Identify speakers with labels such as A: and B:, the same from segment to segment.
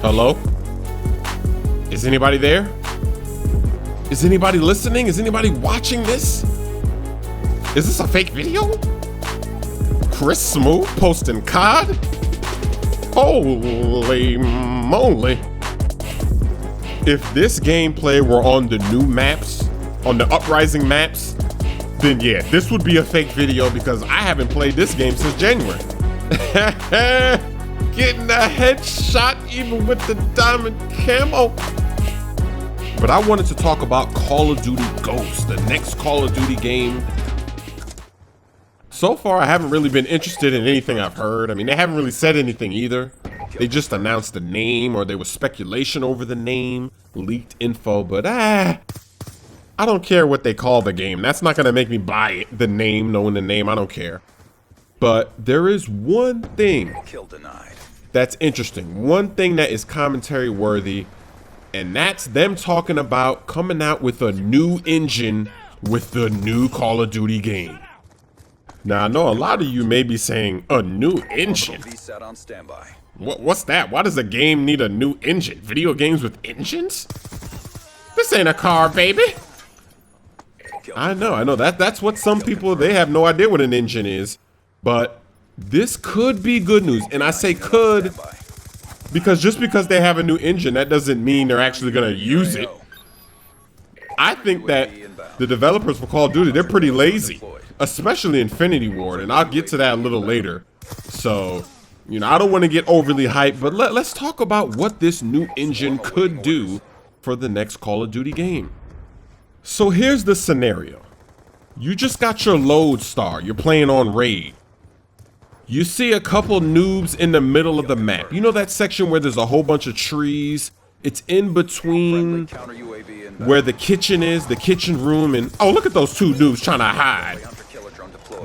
A: Hello? Is anybody there? Is anybody listening? Is anybody watching this? Is this a fake video? Chris Smoove posting COD? Holy moly. If this gameplay were on the new maps, on the Uprising maps, then yeah, this would be a fake video because I haven't played this game since January. Getting a headshot even with the diamond camo. But I wanted to talk about Call of Duty Ghosts, the next Call of Duty game. So far, I haven't really been interested in anything I've heard. I mean, they haven't really said anything either. They just announced the name, or there was speculation over the name, leaked info, but I don't care what they call the game. That's not gonna make me buy it, the name, knowing the name, I don't care. But there is one thing that's interesting, one thing that is commentary worthy, and that's them talking about coming out with a new engine with the new Call of Duty game. Now, I know a lot of you may be saying, a new engine? What's that? Why does a game need a new engine? Video games with engines? This ain't a car, baby. I know. That's what some people, they have no idea what an engine is. But this could be good news. And I say could because just because they have a new engine, that doesn't mean they're actually going to use it. I think that the developers for Call of Duty, they're pretty lazy, especially Infinity Ward, and I'll get to that a little later. So, you know, I don't want to get overly hyped, but let's talk about what this new engine could do for the next Call of Duty game. So here's the scenario. You just got your load star. You're playing on raid. You see a couple noobs in the middle of the map. You know that section where there's a whole bunch of trees? It's in between where the kitchen is, the kitchen room, and oh, look at those two noobs trying to hide.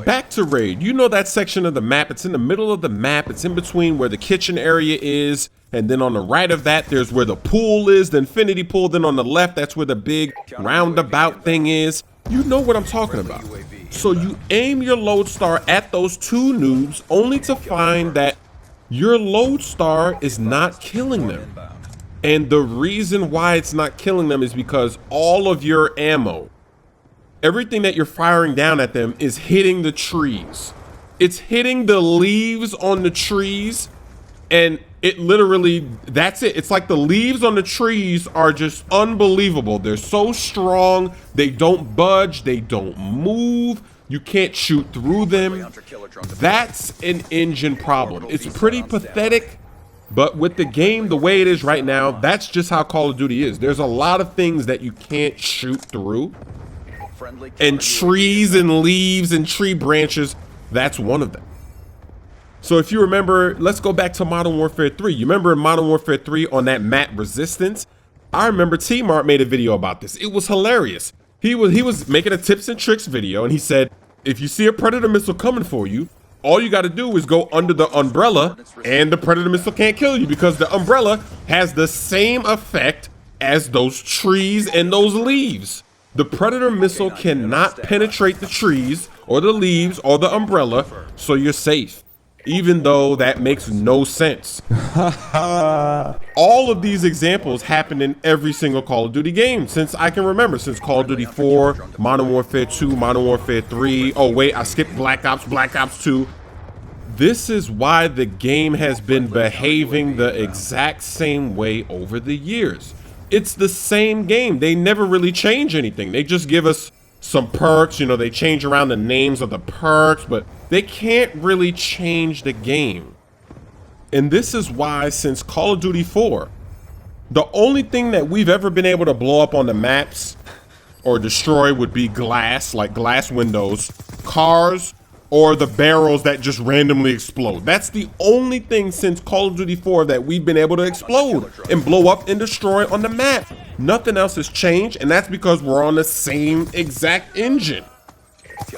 A: Back to raid. You know that section of the map. It's in the middle of the map. It's in between where the kitchen area is, and then on the right of that, there's where the pool is, the infinity pool. Then on the left, that's where the big roundabout thing is. You know what I'm talking about. So you aim your lodestar at those two noobs only to find that your lodestar is not killing them. And the reason why it's not killing them is because all of your ammo, everything that you're firing down at them is hitting the trees. It's hitting the leaves on the trees, and it literally, that's it. It's like the leaves on the trees are just unbelievable. They're so strong. They don't budge. They don't move. You can't shoot through them. That's an engine problem. It's pretty pathetic, but with the game the way it is right now, that's just how Call of Duty is. There's a lot of things that you can't shoot through. And trees and leaves and tree branches, that's one of them. So if you remember, let's go back to Modern Warfare 3. You remember in Modern Warfare 3 on that map Resistance? I remember T-Mart made a video about this. It was hilarious. He was making a tips and tricks video, and he said, if you see a Predator missile coming for you, all you got to do is go under the umbrella, and the Predator missile can't kill you because the umbrella has the same effect as those trees and those leaves. The Predator missile cannot penetrate the trees or the leaves or the umbrella, so you're safe. Even though that makes no sense. All of these examples happen in every single Call of Duty game since I can remember, since Call of Duty 4, Modern Warfare 2, Modern Warfare 3. Oh wait, I skipped Black Ops 2. This is why the game has been behaving the exact same way over the years. It's the same game. They never really change anything. They just give us some perks, you know, they change around the names of the perks, but they can't really change the game. And this is why since Call of Duty 4, the only thing that we've ever been able to blow up on the maps or destroy would be glass, like glass windows, cars, or the barrels that just randomly explode. That's the only thing since Call of Duty 4 that we've been able to explode and blow up and destroy on the map. Nothing else has changed, and that's because we're on the same exact engine.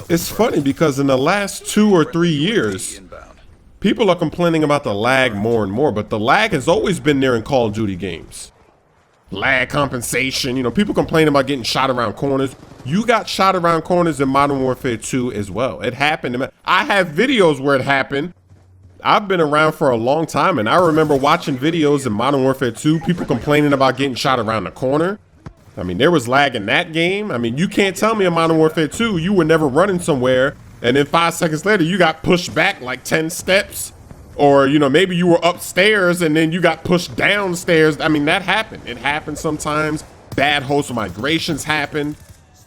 A: It's funny because in the last 2 or 3 years, people are complaining about the lag more and more, but the lag has always been there in Call of Duty games. Lag compensation, you know, people complain about getting shot around corners. You got shot around corners in Modern Warfare 2 as well. It happened. I have videos where it happened. I've been around for a long time, and I remember watching videos in Modern Warfare 2, people complaining about getting shot around the corner. I mean, there was lag in that game. I mean, you can't tell me in Modern Warfare 2, you were never running somewhere, and then 5 seconds later, you got pushed back like 10 steps. Or, you know, maybe you were upstairs and then you got pushed downstairs. I mean, that happened. It happens sometimes. Bad host migrations happen.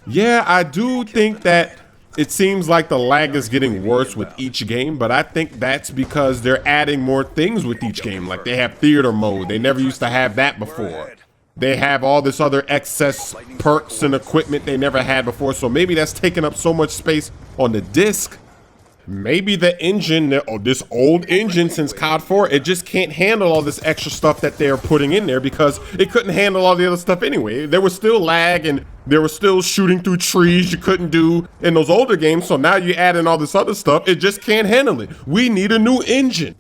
A: Yeah, I do think that it seems like the lag is getting worse with each game, but I think that's because they're adding more things with each game. Like they have theater mode. They never used to have that before. They have all this other excess perks and equipment they never had before. So maybe that's taking up so much space on the disc. Maybe the engine, this old engine since COD 4, it just can't handle all this extra stuff that they're putting in there because it couldn't handle all the other stuff anyway. There was still lag and there was still shooting through trees you couldn't do in those older games. So now you add in all this other stuff, it just can't handle it. We need a new engine.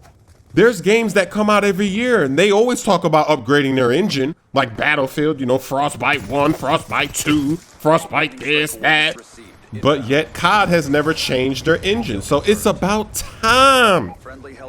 A: There's games that come out every year and they always talk about upgrading their engine, like Battlefield, you know, Frostbite 1, Frostbite 2, Frostbite this, that. But yet COD has never changed their engine. So it's about time.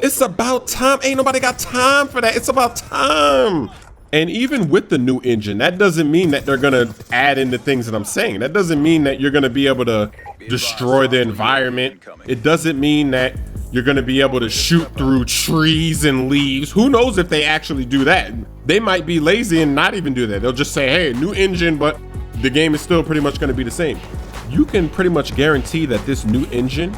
A: It's about time. Ain't nobody got time for that. It's about time. And even with the new engine, that doesn't mean that they're gonna add in the things that I'm saying. That doesn't mean that you're gonna be able to destroy the environment. It doesn't mean that you're gonna be able to shoot through trees and leaves. Who knows if they actually do that? They might be lazy and not even do that. They'll just say, hey, new engine, but the game is still pretty much gonna be the same. You can pretty much guarantee that this new engine,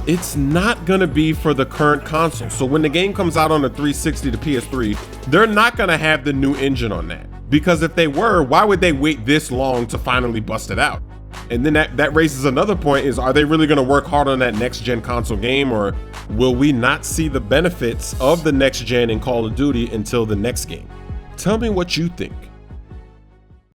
A: it's not gonna be for the current console. So when the game comes out on the 360 to PS3, they're not gonna have the new engine on that. Because if they were, why would they wait this long to finally bust it out? And then that raises another point is, are they really gonna work hard on that next gen console game, or will we not see the benefits of the next gen in Call of Duty until the next game? Tell me what you think.